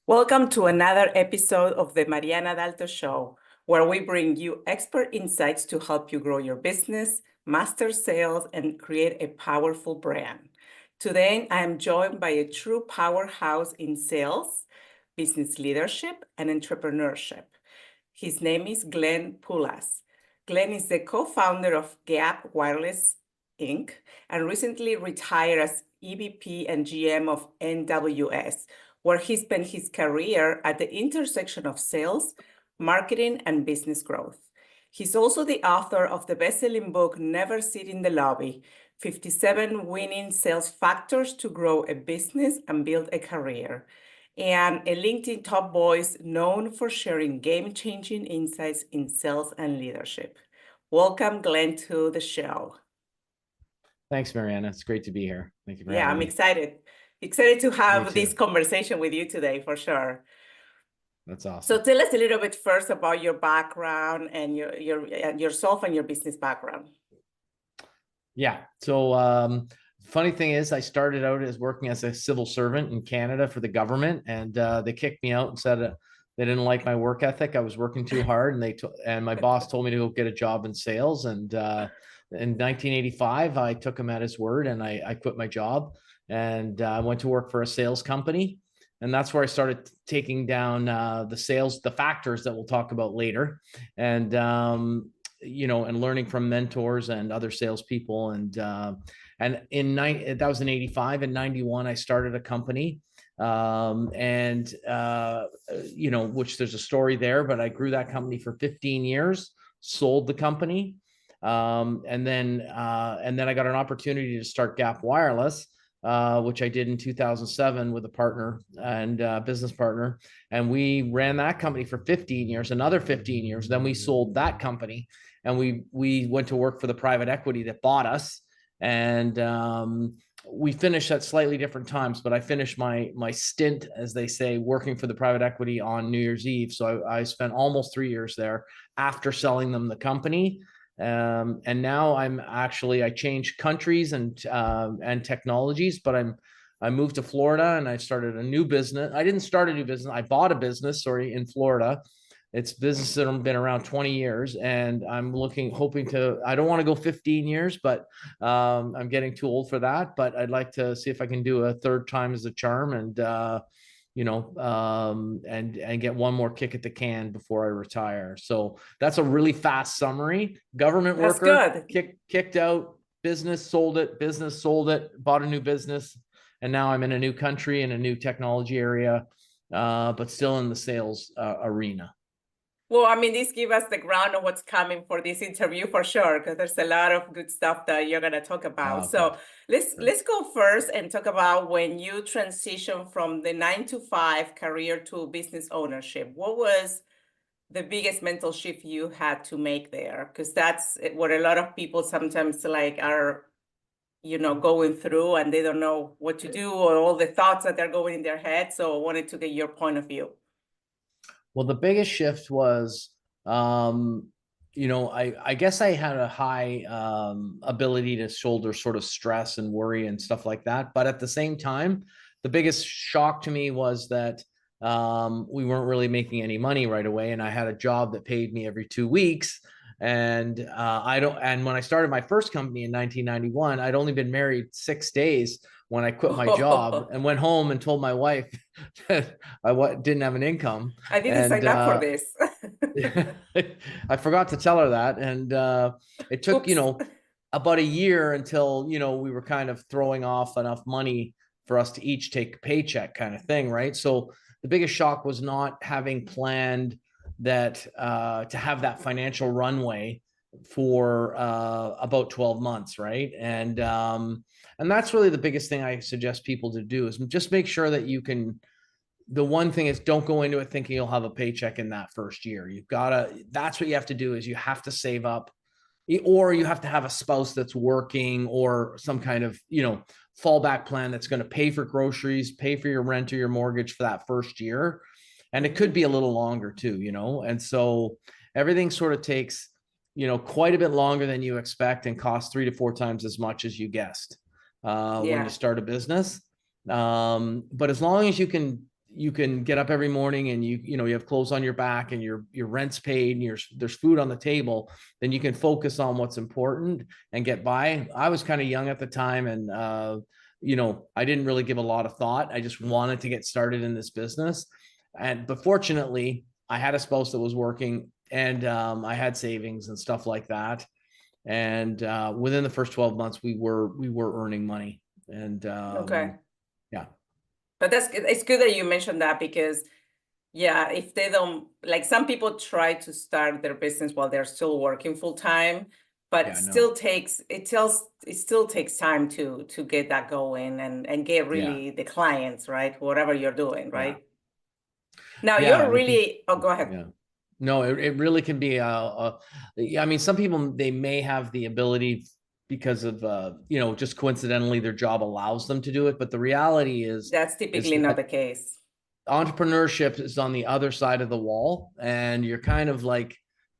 Welcome to another episode of the Mariana Dalto Show, where we bring you expert insights to help you grow your business, master sales, and create a powerful brand. Today, I am joined by a true powerhouse in sales, business leadership, and entrepreneurship. His name is Glenn Poulos. Glenn is the co-founder of Gap Wireless Inc. and recently retired as EVP and GM of NWS, where he spent his career at the intersection of sales, marketing, and business growth. He's also the author of the best-selling book, Never Sit in the Lobby, 57 Winning Sales Factors to Grow a Business and Build a Career, and a LinkedIn top voice known for sharing game-changing insights in sales and leadership. Welcome, Glenn, to the show. Thanks, Mariana. It's great to be here. Thank you for having I'm me. excited to have this conversation with you today, for sure. That's awesome. So tell us a little bit first about your background and yourself and your business background. Yeah. So funny thing is, I started out as working as a civil servant in Canada for the government, and they kicked me out and said they didn't like my work ethic. I was working too hard, and my boss told me to go get a job in sales. And in 1985, I took him at his word, and I quit my job, and I went to work for a sales company. And that's where I started taking down the factors that we'll talk about later. And and learning from mentors and other salespeople. And that was in 85. In 91, I started a company, which there's a story there, but I grew that company for 15 years, sold the company. And then I got an opportunity to start Gap Wireless, which I did in 2007 with a partner and business partner. And we ran that company for 15 years, another 15 years. Then we sold that company, and we went to work for the private equity that bought us. And we finished at slightly different times, but I finished my stint, as they say, working for the private equity on New Year's Eve. So I spent almost 3 years there after selling them the company. And now I changed countries and technologies, but I moved to Florida and I started a new business. I didn't start a new business. I bought a business, in Florida. It's business that have been around 20 years, and I'm hoping to, I don't want to go 15 years, but I'm getting too old for that, but I'd like to see if I can do a third time as a charm, and and get one more kick at the can before I retire. So that's a really fast summary. Government worker, kicked out, business sold it, bought a new business, and now I'm in a new country, in a new technology area, but still in the sales arena. Well, this gives us the ground of what's coming for this interview for sure, because there's a lot of good stuff that you're going to talk about. So let's go first and talk about when you transition from the 9-to-5 career to business ownership. What was the biggest mental shift you had to make there? Because that's what a lot of people sometimes are going through, and they don't know what to do, or all the thoughts that are going in their head. So I wanted to get your point of view. Well, the biggest shift was, I guess I had a high ability to shoulder sort of stress and worry and stuff like that. But at the same time, the biggest shock to me was that we weren't really making any money right away. And I had a job that paid me every 2 weeks. And when I started my first company in 1991, I'd only been married 6 days when I quit my job and went home and told my wife that I didn't have an income. I didn't sign up for this. I forgot to tell her that. And it took, about a year until, we were kind of throwing off enough money for us to each take a paycheck kind of thing. Right. So the biggest shock was not having planned that to have that financial runway for about 12 months. Right. And that's really the biggest thing I suggest people to do, is just make sure that you can. The one thing is, don't go into it thinking you'll have a paycheck in that first year. That's what you have to do, is you have to save up, or you have to have a spouse that's working, or some kind of, fallback plan that's going to pay for groceries, pay for your rent or your mortgage for that first year. And it could be a little longer too, and so everything sort of takes, quite a bit longer than you expect, and costs 3 to 4 times as much as you guessed when you start a business. But as long as you can, you can get up every morning and you have clothes on your back and your rent's paid and there's food on the table, then you can focus on what's important and get by. I was kind of young at the time, and I didn't really give a lot of thought. I just wanted to get started in this business. But fortunately, I had a spouse that was working, and I had savings and stuff like that. And within the first 12 months, we were earning money. And Okay. yeah. But it's good that you mentioned that, because yeah, if they don't, like, some people try to start their business while they're still working full time, but Yeah, no. it still takes time to get that going and get Yeah. really the clients, right? Whatever you're doing, Yeah. right? Now Yeah. you're And really, oh, go ahead. yeah. No, it really can be I mean, some people, they may have the ability because of just coincidentally their job allows them to do it, but the reality That's is typically not that the case. entrepreneurship is on the other side of the wall, and you're kind of like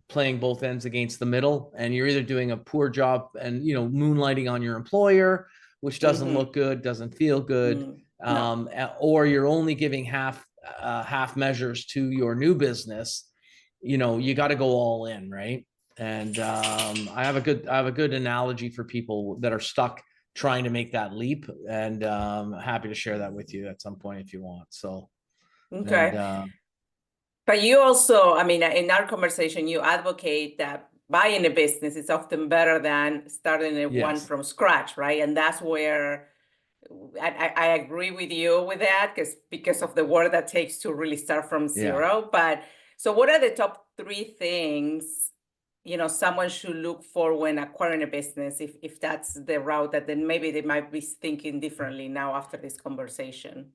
playing both ends against the middle, and you're either doing a poor job and moonlighting on your employer, which doesn't Mm-hmm. look good, doesn't feel good, No. or you're only giving half measures to your new business. You got to go all in, right? And I have a good analogy for people that are stuck trying to make that leap, and happy to share that with you at some point if you want. So. And Okay. But you also, I mean, in our conversation, you advocate that buying a business is often better than starting a one yes, from scratch, right? And that's where I agree with you with that, because of the work that takes to really start from yeah. zero. But so what are the top three things, someone should look for when acquiring a business, if that's the route that then maybe they might be thinking differently now after this conversation?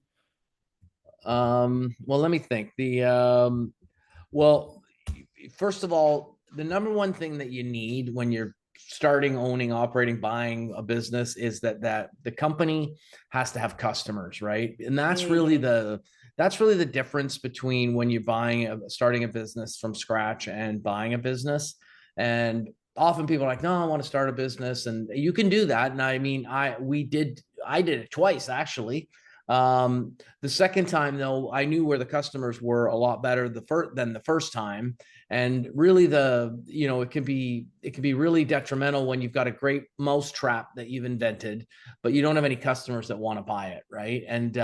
Well, let me think. Well, first of all, the number one thing that you need when you're starting, owning, operating, buying a business is that the company has to have customers, right? And Mm-hmm. that's really the difference between when you're starting a business from scratch and buying a business. And often people are like, no, I want to start a business, and you can do that. And I mean, I did it twice actually. The second time, though, I knew where the customers were a lot better than the first time, and really it can be really detrimental when you've got a great mousetrap that you've invented, but you don't have any customers that want to buy it, right? And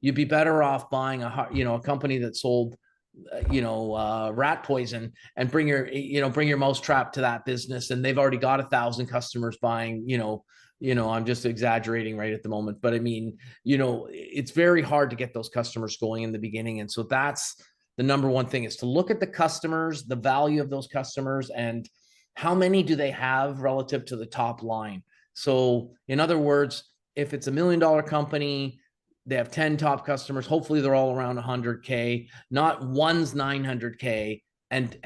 you'd be better off buying a company that sold rat poison, and bring your mousetrap to that business, and they've already got 1,000 customers buying. I'm just exaggerating right at the moment, but I mean, it's very hard to get those customers going in the beginning. And so that's the number one thing, is to look at the customers, the value of those customers, and how many do they have relative to the top line. So in other words, if it's $1 million company, they have 10 top customers, hopefully they're all around 100K, not one's 900K and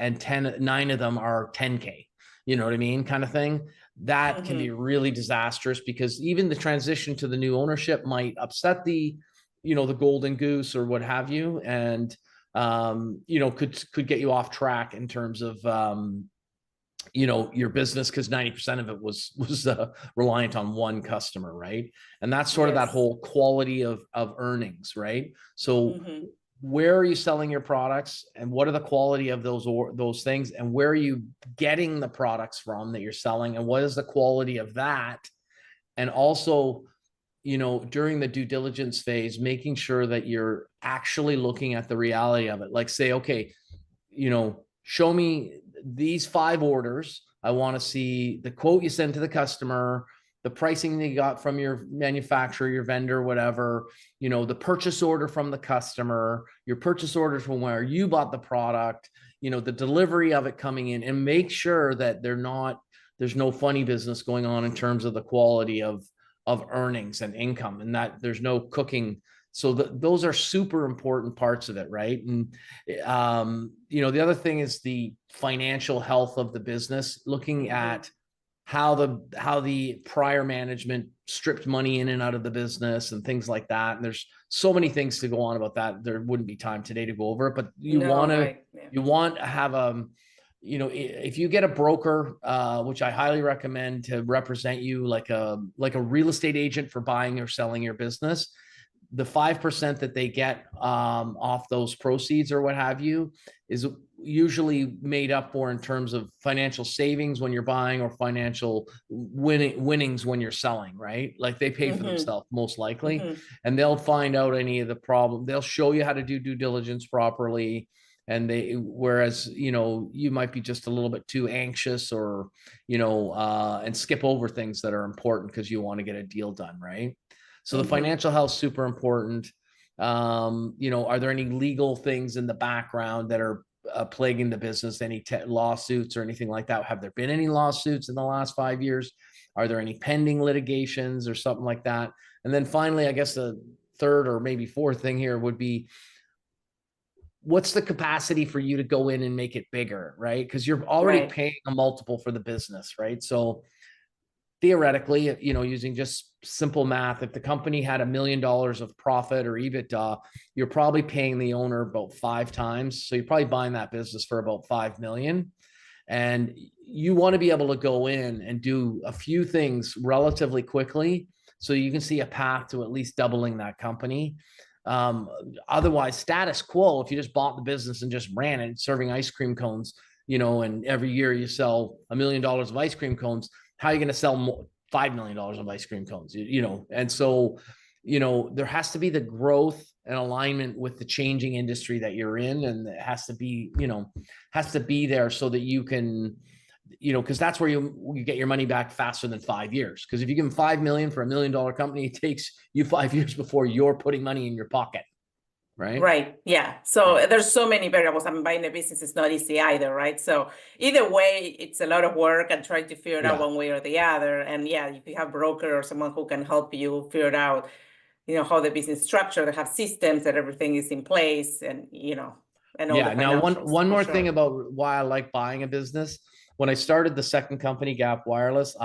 9 of them are 10K, you know what I mean, kind of thing. That can be Mm-hmm. really disastrous, because even the transition to the new ownership might upset the golden goose or what have you, and could get you off track in terms of your business, because 90% of it was reliant on one customer, right? And that's sort of that Yes. whole quality of earnings, right? So Mm-hmm. where are you selling your products, and what are the quality of those things, and where are you getting the products from that you're selling, and what is the quality of that? And also, during the due diligence phase, making sure that you're actually looking at the reality of it. Like, say, okay, show me these 5 orders. I want to see the quote you sent to the customer, the pricing they got from your manufacturer, your vendor, whatever, the purchase order from the customer, your purchase orders from where you bought the product, the delivery of it coming in, and make sure that there's no funny business going on in terms of the quality of earnings and income, and that there's no cooking. So those are super important parts of it, right? And the other thing is the financial health of the business, looking Mm-hmm. at how the prior management stripped money in and out of the business and things like that. And there's so many things to go on about that. There wouldn't be time today to go over it, but No, right. Yeah. you want to have if you get a broker, which I highly recommend, to represent you like a real estate agent for buying or selling your business, the 5% that they get off those proceeds or what have you is usually made up for in terms of financial savings when you're buying or financial winnings when you're selling, right? Like they pay for themselves most likely, and they'll find out any of the problem. They'll show you how to do due diligence properly. And whereas, you might be just a little bit too anxious or, and skip over things that are important because you want to get a deal done, right? So the financial health is super important. Are there any legal things in the background that are plaguing the business? Any lawsuits or anything like that? Have there been any lawsuits in the last 5 years? Are there any pending litigations or something like that? And then finally, I guess the third or maybe fourth thing here would be, what's the capacity for you to go in and make it bigger, right? Because you're already paying a multiple for the business, right? So theoretically, using just simple math, if the company had $1 million of profit or EBITDA, you're probably paying the owner about 5 times. So you're probably buying that business for about 5 million. And you want to be able to go in and do a few things relatively quickly so you can see a path to at least doubling that company. Otherwise, status quo, if you just bought the business and just ran it serving ice cream cones, and every year you sell $1 million of ice cream cones, how are you going to sell more, $5 million of ice cream cones, And so, there has to be the growth and alignment with the changing industry that you're in. And it has to be, there so that you can, because that's where you get your money back faster than 5 years. Because if you give them 5 million for $1 million company, it takes you 5 years before you're putting money in your pocket. Right. Right. Yeah. So there's so many variables. I mean, buying a business is not easy either, right? So either way, it's a lot of work and trying to figure it out one way or the other. And if you have a broker or someone who can help you figure it out, how the business is structured, they have systems that everything is in place and, and all the Now, financials, one more thing about why I like buying a business. When I started the second company, Gap Wireless,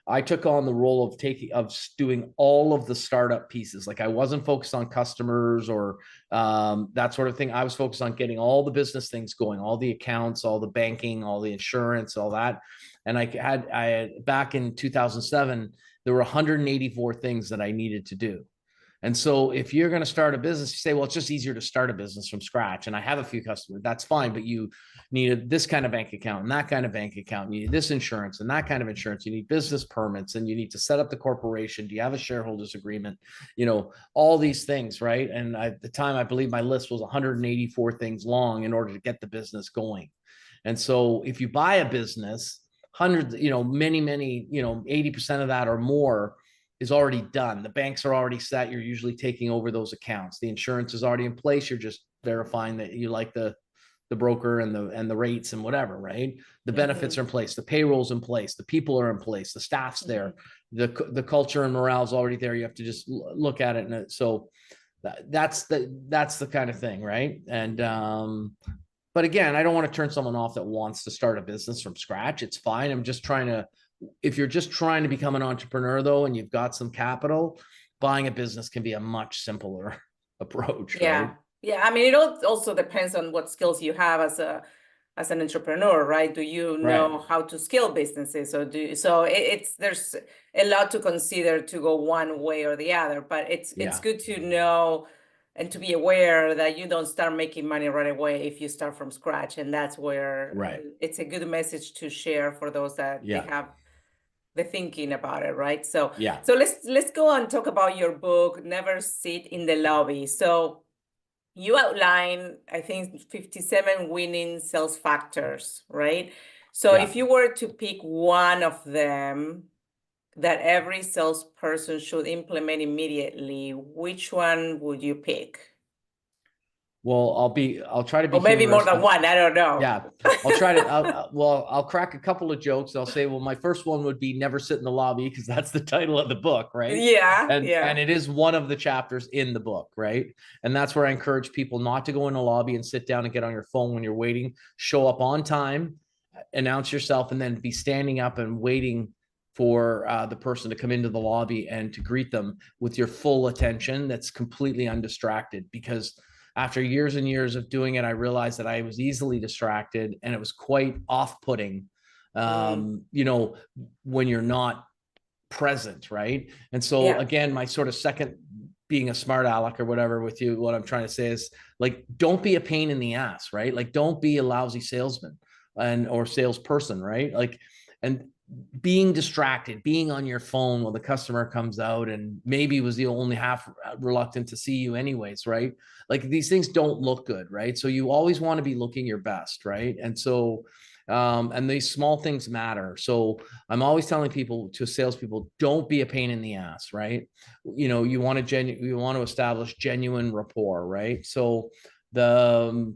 I took on the role of doing all of the startup pieces. Like I wasn't focused on customers or that sort of thing. I was focused on getting all the business things going, all the accounts, all the banking, all the insurance, all that. And I had back in 2007, there were 184 things that I needed to do. And so if you're going to start a business, you say, well, it's just easier to start a business from scratch. And I have a few customers, that's fine. But you need this kind of bank account and that kind of bank account. You need this insurance and that kind of insurance. You need business permits and you need to set up the corporation. Do you have a shareholders agreement? All these things, right? And at the time, I believe my list was 184 things long in order to get the business going. And so if you buy a business, hundreds, many, 80% of that or more is already done. The banks are already set. You're usually taking over those accounts. The insurance is already in place. You're just verifying that you like the broker and the rates and whatever, right? The benefits are in place. The payroll's in place. The people are in place. The staff's there. The culture and morale is already there. You have to just look at it. And so that's the kind of thing, right? And but again, I don't want to turn someone off that wants to start a business from scratch. It's fine. If you're just trying to become an entrepreneur though, and you've got some capital, buying a business can be a much simpler approach. Right? Yeah. I mean, it also depends on what skills you have as an entrepreneur, right? Do you know how to scale businesses? There's a lot to consider to go one way or the other, but it's good to know and to be aware that you don't start making money right away if you start from scratch. And that's where it's a good message to share for those that they have the thinking about it, right? So let's go on and talk about your book, Never Sit in the Lobby. So you outline, I think, 57 winning sales factors, right? So if you were to pick one of them that every salesperson should implement immediately, which one would you pick? Well, I'll try to be, or maybe more than one. I don't know. Yeah, I'll try to. I'll crack a couple of jokes. I'll say, well, my first one would be never sit in the lobby because that's the title of the book, right? And it is one of the chapters in the book, right? And that's where I encourage people not to go in a lobby and sit down and get on your phone when you're waiting. Show up on time, announce yourself, and then be standing up and waiting for the person to come into the lobby and to greet them with your full attention. That's completely undistracted, because after years and years of doing it, I realized that I was easily distracted, and it was quite off-putting, when you're not present, right? And so again, my sort of second being a smart aleck or whatever with you, what I'm trying to say is like, don't be a pain in the ass, right? Like, don't be a lousy salesman or salesperson, right? Like, and being distracted, being on your phone while the customer comes out and maybe was the only half reluctant to see you anyways, right? Like, these things don't look good, right? So you always want to be looking your best, right? And so, and these small things matter. So I'm always telling people, to salespeople, don't be a pain in the ass, right? You want to establish genuine rapport, right? So the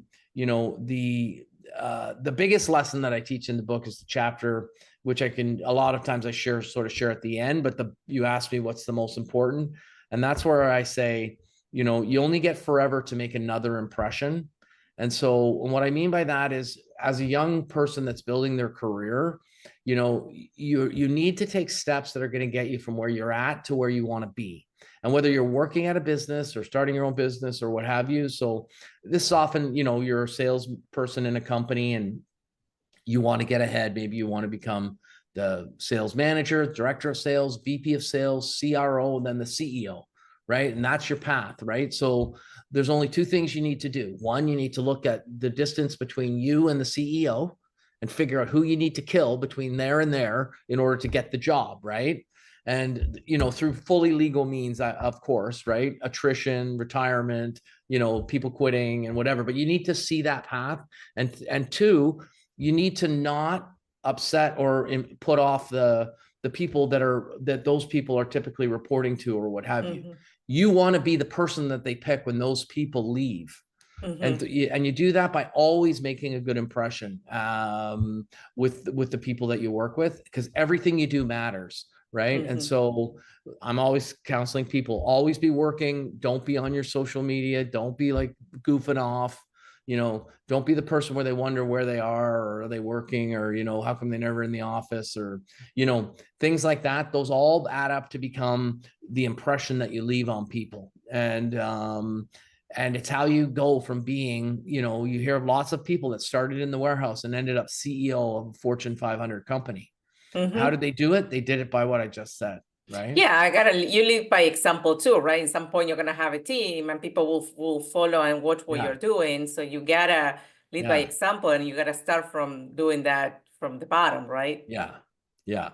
the biggest lesson that I teach in the book is the chapter, which a lot of times I share at the end, but you ask me what's the most important. And that's where I say, you only get forever to make another impression. And so what I mean by that is, as a young person that's building their career, you need to take steps that are going to get you from where you're at to where you want to be. And whether you're working at a business or starting your own business or what have you. So this is often, you're a salesperson in a company and you want to get ahead. Maybe you want to become the sales manager, director of sales, VP of sales, CRO, and then the CEO, right? And that's your path, right? So there's only two things you need to do. One, you need to look at the distance between you and the CEO and figure out who you need to kill between there and there in order to get the job, right? And, through fully legal means, of course, right? Attrition, retirement, people quitting and whatever, but you need to see that path. And two, you need to not upset or put off the people that those people are typically reporting to or what have you. You want to be the person that they pick when those people leave. And you do that by always making a good impression with the people that you work with, because everything you do matters, right? And so I'm always counseling people, always be working. Don't be on your social media. Don't be like goofing off. Don't be the person where they wonder where they are they working, or, how come they're never in the office, or, things like that. Those all add up to become the impression that you leave on people. And it's how you go from being, you hear of lots of people that started in the warehouse and ended up CEO of a Fortune 500 company. How did they do it? They did it by what I just said. Right. Yeah, you lead by example too, right? At some point you're gonna have a team and people will follow and watch what you're doing. So you gotta lead by example, and you gotta start from doing that from the bottom, right? Yeah. Yeah.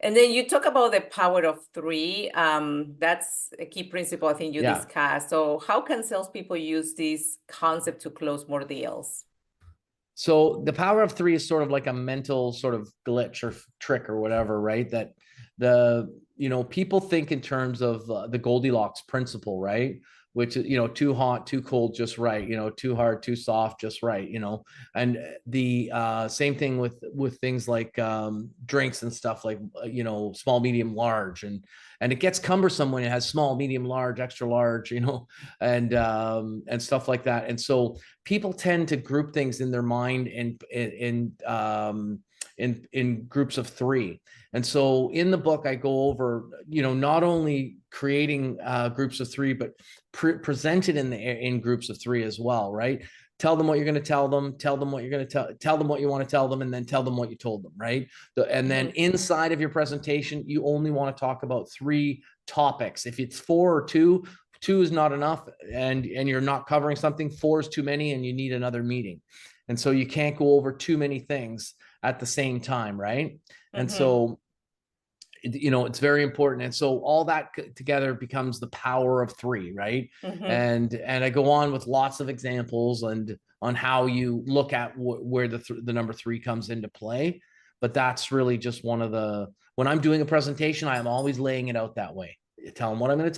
And then you talk about the power of three. That's a key principle I think you discussed. So how can salespeople use this concept to close more deals? So the power of three is sort of like a mental sort of glitch or trick or whatever, right? That people think in terms of the Goldilocks principle, right? Which is, too hot, too cold, just right, too hard, too soft, just right, and the same thing with things like drinks and stuff, like, small, medium, large, and it gets cumbersome when it has small, medium, large, extra large, and stuff like that. And so people tend to group things in their mind in groups of three. And so in the book, I go over, not only creating groups of three, but presented in groups of three as well, right? Tell them what you're going to tell them, tell them what you're going to tell them what you want to tell them, and then tell them what you told them, right? And then inside of your presentation, you only want to talk about three topics. If it's four or two is not enough, and you're not covering something. Four is too many, and you need another meeting. And so you can't go over too many things at the same time, right? And so it's very important. And so all that together becomes the power of three, right? And I go on with lots of examples and on how you look at where the number three comes into play. But that's really just when I'm doing a presentation, I am always laying it out that way. Tell them what I'm going to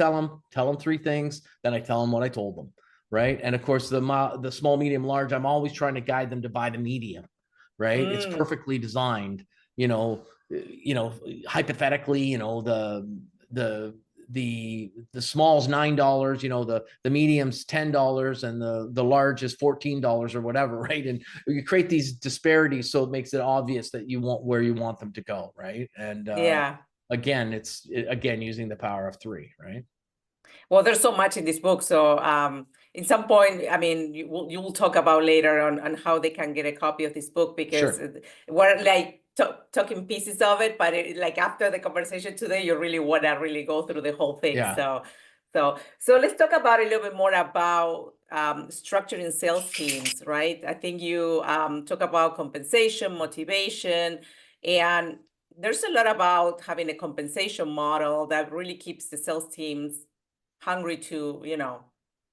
tell them three things, then I tell them what I told them, right? And of course, the small, medium, large, I'm always trying to guide them to buy the medium, right? It's perfectly designed, hypothetically, the small's $9, the medium's $10, and the large is $14 or whatever, right? And you create these disparities, so it makes it obvious that you want where you want them to go, right? And again, it's using the power of three, right? Well, there's so much in this book. So in some point, I mean, you will talk about later on how they can get a copy of this book, because we're like talking pieces of it, but like after the conversation today, you really want to really go through the whole thing. So So let's talk about a little bit more about structuring sales teams, right? I think you talk about compensation, motivation, and there's a lot about having a compensation model that really keeps the sales teams hungry to,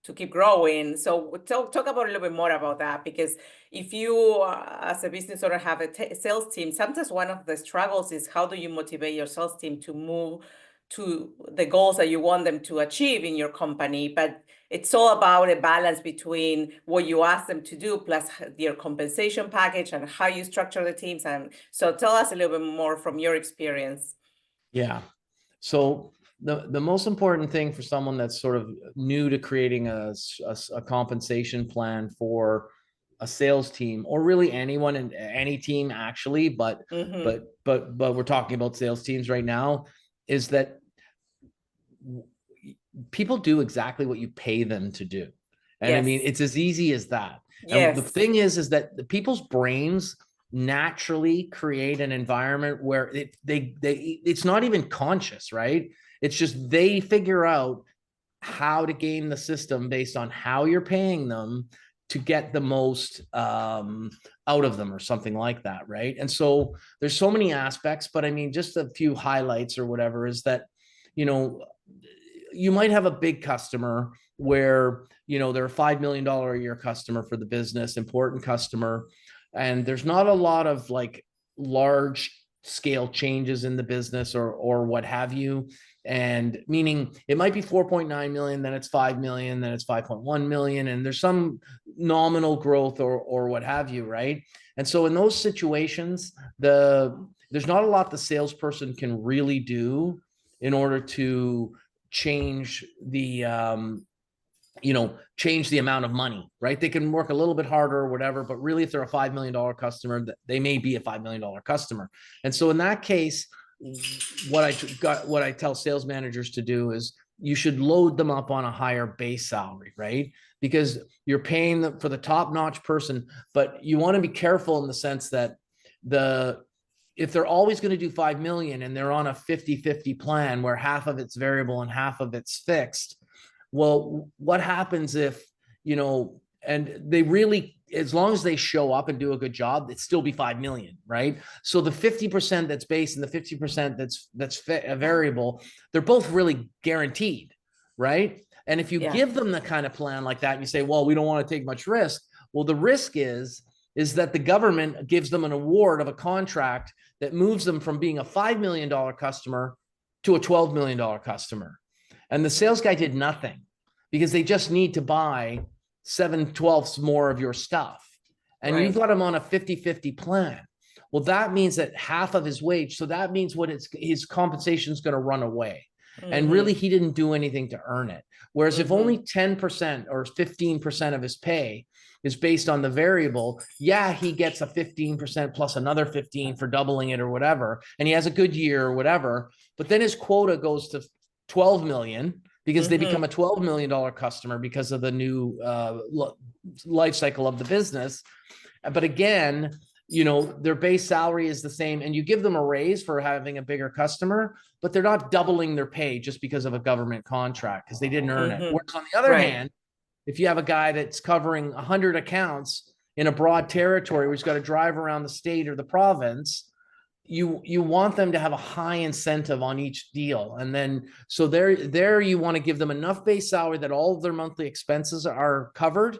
to keep growing. So talk about a little bit more about that, because if you, as a business owner, have a sales team, sometimes one of the struggles is how do you motivate your sales team to move to the goals that you want them to achieve in your company. But it's all about a balance between what you ask them to do plus your compensation package and how you structure the teams. And so tell us a little bit more from your experience. Yeah. So the most important thing for someone that's sort of new to creating a compensation plan for a sales team, or really anyone in any team actually, but we're talking about sales teams right now, is that people do exactly what you pay them to do. And I mean, it's as easy as that. And the thing is that the people's brains naturally create an environment where it's not even conscious, right? It's just they figure out how to game the system based on how you're paying them to get the most out of them or something like that, right? And so there's so many aspects, but I mean, just a few highlights or whatever is that, you might have a big customer where, they're a $5 million a year customer for the business, important customer. And there's not a lot of like large scale changes in the business or what have you. And meaning it might be 4.9 million, then it's 5 million, then it's 5.1 million. And there's some nominal growth or what have you. Right. And so in those situations, there's not a lot the salesperson can really do in order to change the change the amount of money, right? They can work a little bit harder or whatever, but really if they're a $5 million customer, they may be a $5 million customer. And so in that case, what I tell sales managers to do is you should load them up on a higher base salary, right? Because you're paying them for the top-notch person, but you want to be careful in the sense that if they're always going to do 5 million and they're on a 50-50 plan where half of it's variable and half of it's fixed, well, what happens if, and they really, as long as they show up and do a good job, it'd still be 5 million, right? So the 50% that's base and the 50% that's variable, they're both really guaranteed, right? And if you give them the kind of plan like that, and you say, well, we don't want to take much risk. Well, the risk is that the government gives them an award of a contract that moves them from being a $5 million customer to a $12 million customer. And the sales guy did nothing because they just need to buy 7/12 more of your stuff. And you've got him on a 50-50 plan. Well, that means that half of his wage. So that means his compensation is going to run away. And really, he didn't do anything to earn it. Whereas if only 10% or 15% of his pay is based on the variable, he gets a 15% plus another 15 for doubling it or whatever. And he has a good year or whatever. But then his quota goes to 12 million because they become a $12 million customer because of the new life cycle of the business. But again, their base salary is the same and you give them a raise for having a bigger customer, but they're not doubling their pay just because of a government contract because they didn't earn it. Whereas on the other hand, if you have a guy that's covering 100 accounts in a broad territory where he's got to drive around the state or the province, you want them to have a high incentive on each deal. And then, so there you want to give them enough base salary that all of their monthly expenses are covered.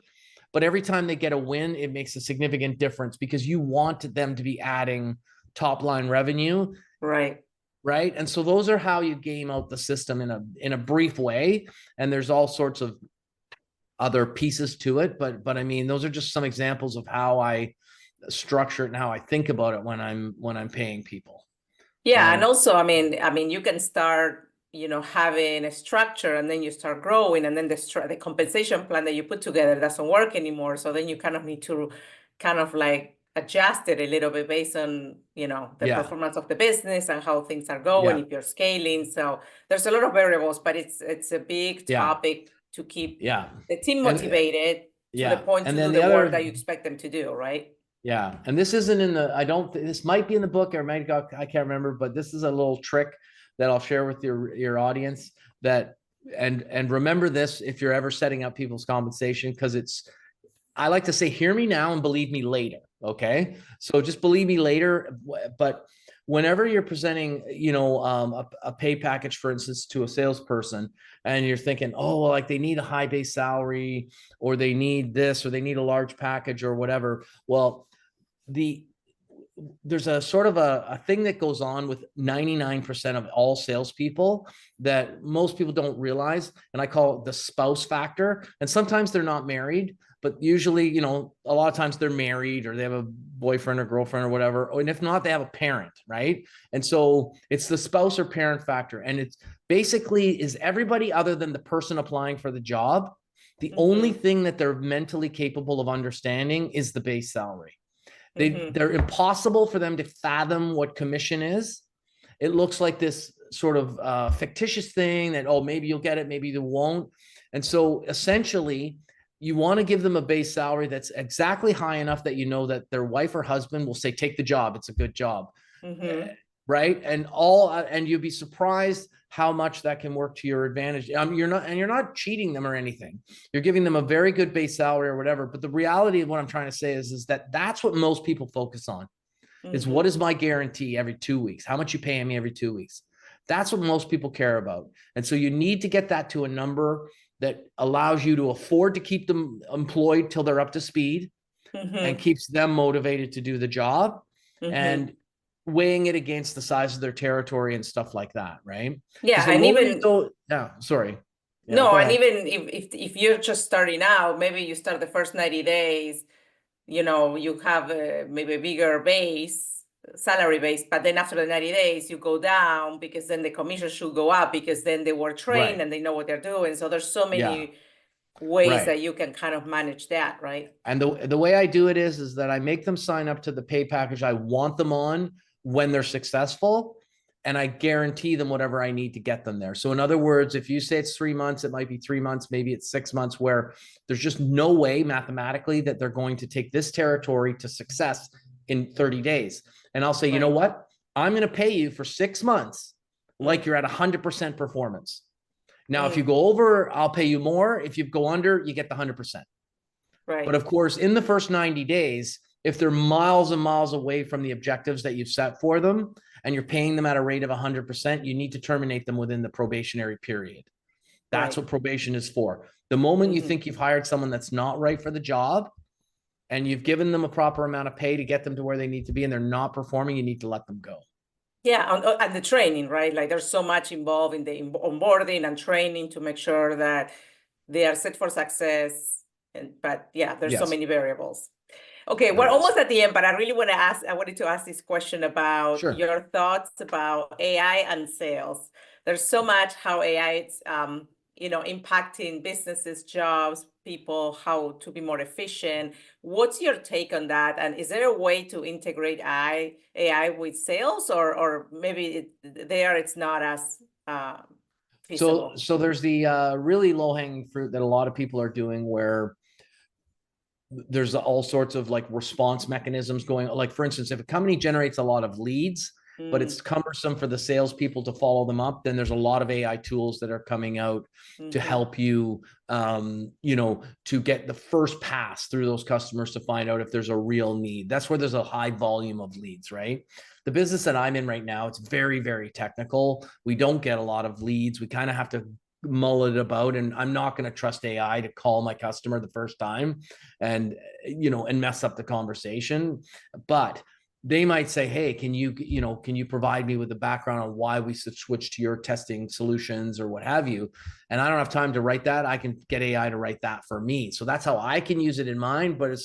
But every time they get a win, it makes a significant difference because you want them to be adding top line revenue. Right. And so those are how you game out the system in a brief way. And there's all sorts of other pieces to it. But I mean, those are just some examples of how I structure it and how I think about it when I'm paying people. And also, I mean, you can start, having a structure and then you start growing and then the compensation plan that you put together doesn't work anymore. So then you kind of need to kind of like adjust it a little bit based on, the performance of the business and how things are going, if you're scaling. So there's a lot of variables, but it's a big topic to keep the team motivated to the point to do the work that you expect them to do, right? Yeah. And this isn't this might be in the book or I can't remember, but this is a little trick that I'll share with your audience that and remember this if you're ever setting up people's compensation, because I like to say, hear me now and believe me later. Okay. So just believe me later. But whenever you're presenting, a pay package, for instance, to a salesperson, and you're thinking, oh, well, like they need a high base salary, or they need this, or they need a large package or whatever. Well, there's a sort of a thing that goes on with 99% of all salespeople that most people don't realize. And I call it the spouse factor. And sometimes they're not married, but usually, a lot of times they're married, or they have a boyfriend or girlfriend or whatever. And if not, they have a parent, right? And so it's the spouse or parent factor. And it's basically is everybody other than the person applying for the job. The only thing that they're mentally capable of understanding is the base salary. They're impossible for them to fathom what commission is. It looks like this sort of fictitious thing that, oh, maybe you'll get it, maybe you won't. And so essentially, you want to give them a base salary that's exactly high enough that that their wife or husband will say, take the job. It's a good job. Right. And you'd be surprised how much that can work to your advantage. You're not cheating them or anything. You're giving them a very good base salary or whatever. But the reality of what I'm trying to say is that that's what most people focus on is what is my guarantee every 2 weeks? How much you paying me every 2 weeks? That's what most people care about. And so you need to get that to a number that allows you to afford to keep them employed till they're up to speed and keeps them motivated to do the job. And weighing it against the size of their territory and stuff like that, right? Yeah, and even sorry. Yeah, no, and even if you're just starting out, maybe you start the first 90 days, you have maybe a bigger salary base, but then after the 90 days, you go down because then the commission should go up because then they were trained and they know what they're doing. So there's so many ways that you can kind of manage that, right? And the way I do it is that I make them sign up to the pay package I want them on when they're successful, and I guarantee them whatever I need to get them there. So in other words, if you say it's 3 months, it might be 3 months, maybe it's 6 months, where there's just no way mathematically that they're going to take this territory to success in 30 days. And I'll say, you know what? I'm going to pay you for 6 months like you're at 100% performance. Now, if you go over, I'll pay you more. If you go under, you get the 100%. Right. But of course, in the first 90 days, if they're miles and miles away from the objectives that you've set for them, and you're paying them at a rate of 100%, you need to terminate them within the probationary period. That's what probation is for. The moment you think you've hired someone that's not right for the job, and you've given them a proper amount of pay to get them to where they need to be, and they're not performing, you need to let them go. Yeah, and the training, right? Like there's so much involved in the onboarding and training to make sure that they are set for success. But yeah, there's so many variables. Okay, we're almost at the end, but I really wanted to ask this question about your thoughts about AI and sales. There's so much how AI is, impacting businesses, jobs, people, how to be more efficient. What's your take on that? And is there a way to integrate AI with sales, or maybe it's not as feasible? So there's the really low-hanging fruit that a lot of people are doing, where there's all sorts of like response mechanisms going. Like, for instance, if a company generates a lot of leads, but it's cumbersome for the salespeople to follow them up, then there's a lot of AI tools that are coming out to help you, to get the first pass through those customers to find out if there's a real need. That's where there's a high volume of leads, right? The business that I'm in right now, it's very, very technical. We don't get a lot of leads. We kind of have to mull it about, and I'm not going to trust AI to call my customer the first time and mess up the conversation. But they might say, hey, can you provide me with the background on why we should switch to your testing solutions or what have you? And I don't have time to write that. I can get AI to write that for me. So that's how I can use it in mine, but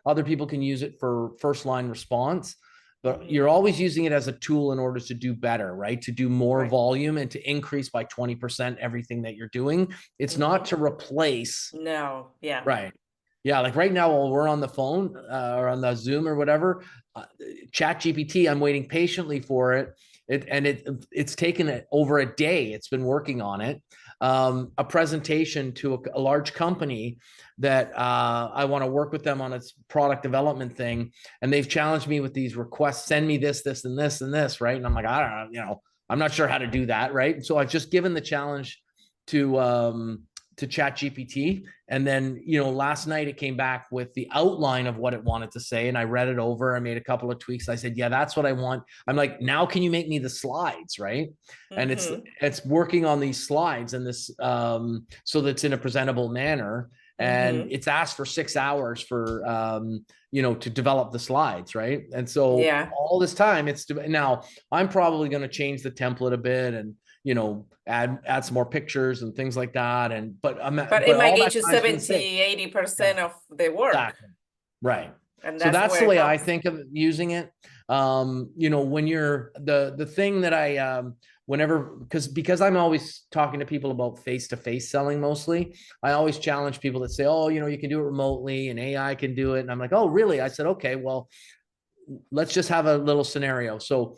other people can use it for first line response. But you're always using it as a tool in order to do better, right? To do more volume and to increase by 20% everything that you're doing. It's not to replace. No. Yeah. Right. Yeah. Like right now, while we're on the phone or on the Zoom or whatever, Chat GPT, I'm waiting patiently for it. It's taken over a day. It's been working on it. A presentation to a large company that I want to work with them on its product development thing. And they've challenged me with these requests, send me this, this, and this, and this, right? And I'm like, I don't know, I'm not sure how to do that, right? So I've just given the challenge to ChatGPT. And then, last night it came back with the outline of what it wanted to say. And I read it over. I made a couple of tweaks. I said, yeah, that's what I want. I'm like, now can you make me the slides? Right. And it's working on these slides and this, so that's in a presentable manner. And it's asked for 6 hours for, to develop the slides. Right. And so all this time now I'm probably going to change the template a bit and, add some more pictures and things like that. But it might get you 70-80% of the work. Exactly. Right. And so that's the way I think of using it. When you're the thing that I, whenever, because I'm always talking to people about face-to-face selling mostly, I always challenge people that say, oh, you can do it remotely and AI can do it. And I'm like, oh, really? I said, okay, well, let's just have a little scenario. So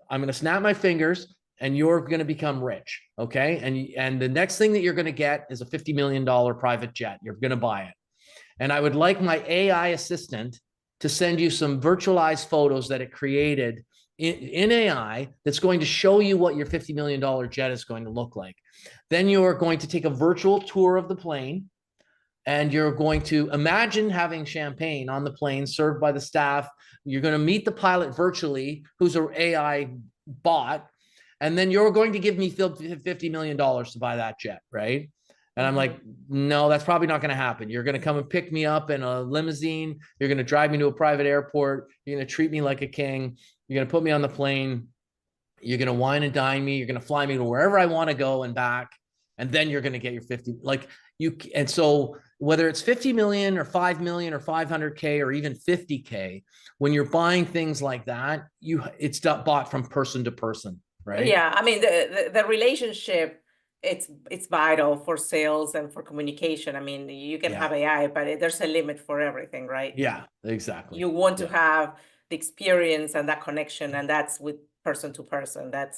I'm going to snap my fingers and you're going to become rich. Okay. And the next thing that you're going to get is a $50 million private jet. You're going to buy it. And I would like my AI assistant to send you some virtualized photos that it created in AI that's going to show you what your $50 million jet is going to look like. Then you're going to take a virtual tour of the plane and you're going to imagine having champagne on the plane served by the staff. You're going to meet the pilot virtually, who's an AI bot. And then you're going to give me $50 million to buy that jet, right? And I'm like, no, that's probably not going to happen. You're going to come and pick me up in a limousine. You're going to drive me to a private airport. You're going to treat me like a king. You're going to put me on the plane. You're going to wine and dine me. You're going to fly me to wherever I want to go and back. And then you're going to get your 50. And so whether it's 50 million or 5 million or 500K or even 50K, when you're buying things like that, it's bought from person to person. Right. Yeah. I mean, the relationship, it's vital for sales and for communication. I mean, you can have AI, but there's a limit for everything, right? Yeah, exactly. You want to have the experience and that connection, and that's with person to person. That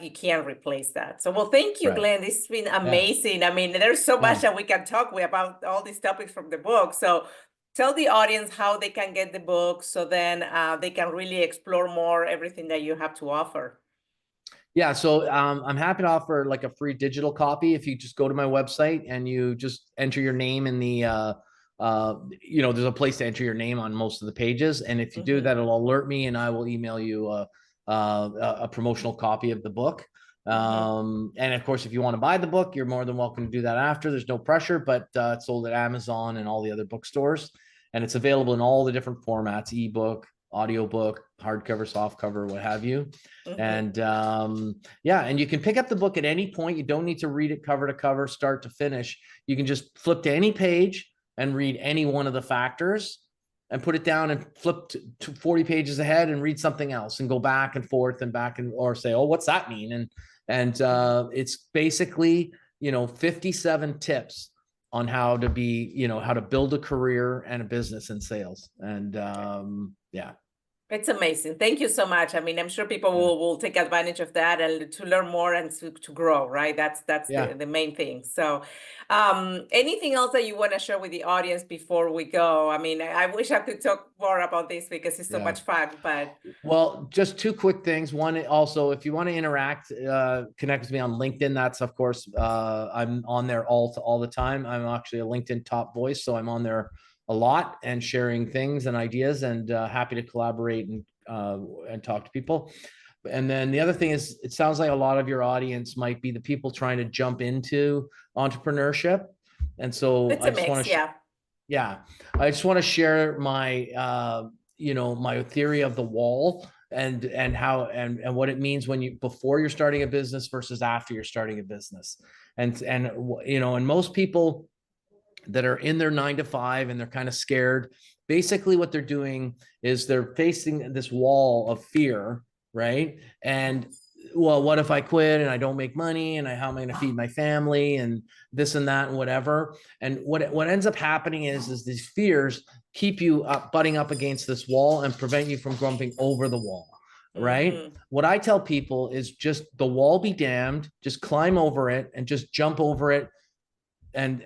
you can't replace that. So, well, thank you, Glenn. This has been amazing. I mean, there's so much that we can talk about all these topics from the book. So tell the audience how they can get the book so then they can really explore more everything that you have to offer. Yeah, so I'm happy to offer like a free digital copy if you just go to my website and you just enter your name in the, there's a place to enter your name on most of the pages. And if you do that, it'll alert me and I will email you a promotional copy of the book. And of course, if you want to buy the book, you're more than welcome to do that after. There's no pressure, but it's sold at Amazon and all the other bookstores. And it's available in all the different formats, ebook, audiobook, hardcover, softcover, what have you. And and you can pick up the book at any point. You don't need to read it cover to cover, start to finish. You can just flip to any page and read any one of the factors and put it down and flip to 40 pages ahead and read something else and go back and forth and or say, oh, what's that mean? And it's basically, 57 tips on how to be, how to build a career and a business in sales. And it's amazing. Thank you so much. I mean, I'm sure people will take advantage of that and to learn more and to grow, right? That's the main thing. So anything else that you want to share with the audience before we go? I mean, I wish I could talk more about this because it's so much fun, but. Well, just two quick things. One, also, if you want to interact, connect with me on LinkedIn. That's, of course, I'm on there all the time. I'm actually a LinkedIn top voice, so I'm on there a lot and sharing things and ideas and happy to collaborate and talk to people. And then the other thing is, it sounds like a lot of your audience might be the people trying to jump into entrepreneurship. And so I just want to, I just want to share my, my theory of the wall and how, and what it means when before you're starting a business versus after you're starting a business. And most people that are in their 9 to 5 and they're kind of scared. Basically what they're doing is they're facing this wall of fear, right? And well, what if I quit and I don't make money and how am I going to feed my family and this and that and whatever? And what ends up happening is these fears keep you butting up against this wall and prevent you from jumping over the wall. Right. What I tell people is just the wall be damned, just climb over it and just jump over it. And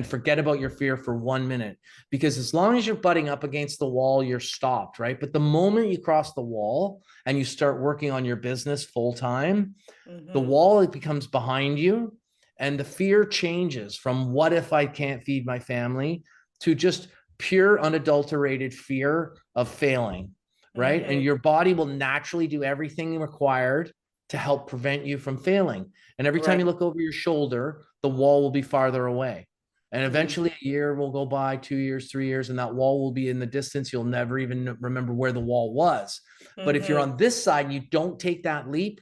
forget about your fear for 1 minute, because as long as you're butting up against the wall, you're stopped, right? But the moment you cross the wall and you start working on your business full time, the wall, it becomes behind you And the fear changes from what if I can't feed my family to just pure unadulterated fear of failing, right? And your body will naturally do everything required to help prevent you from failing. And every time you look over your shoulder, the wall will be farther away. And eventually a year will go by, 2 years, 3 years, and that wall will be in the distance. You'll never even remember where the wall was. But if you're on this side and you don't take that leap,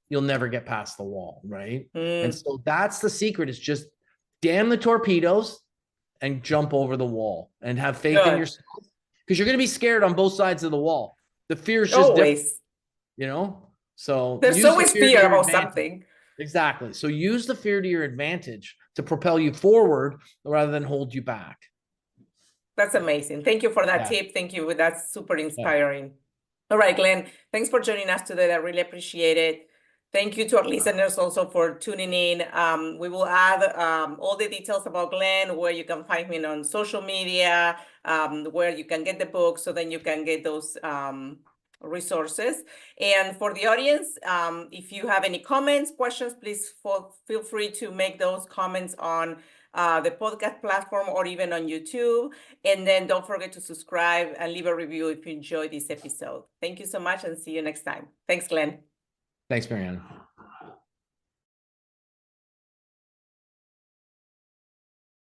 you'll never get past the wall, right? And so that's the secret, is just damn the torpedoes and jump over the wall and have faith in yourself, because you're going to be scared on both sides of the wall. The fear is just different, you know? So there's always fear about something. Exactly. So use the fear to your advantage to propel you forward rather than hold you back. That's amazing. Thank you for that tip. Thank you. That's super inspiring. All right, Glenn, thanks for joining us today. I really appreciate it. Thank you to our listeners also for tuning in. We will add all the details about Glenn, where you can find him on social media, where you can get the book, so then you can get those resources. And for the audience, if you have any comments, questions, please feel free to make those comments on the podcast platform or even on YouTube. And then don't forget to subscribe and leave a review if you enjoyed this episode. Thank you so much and see you next time. Thanks, Glenn. Thanks, Mariana.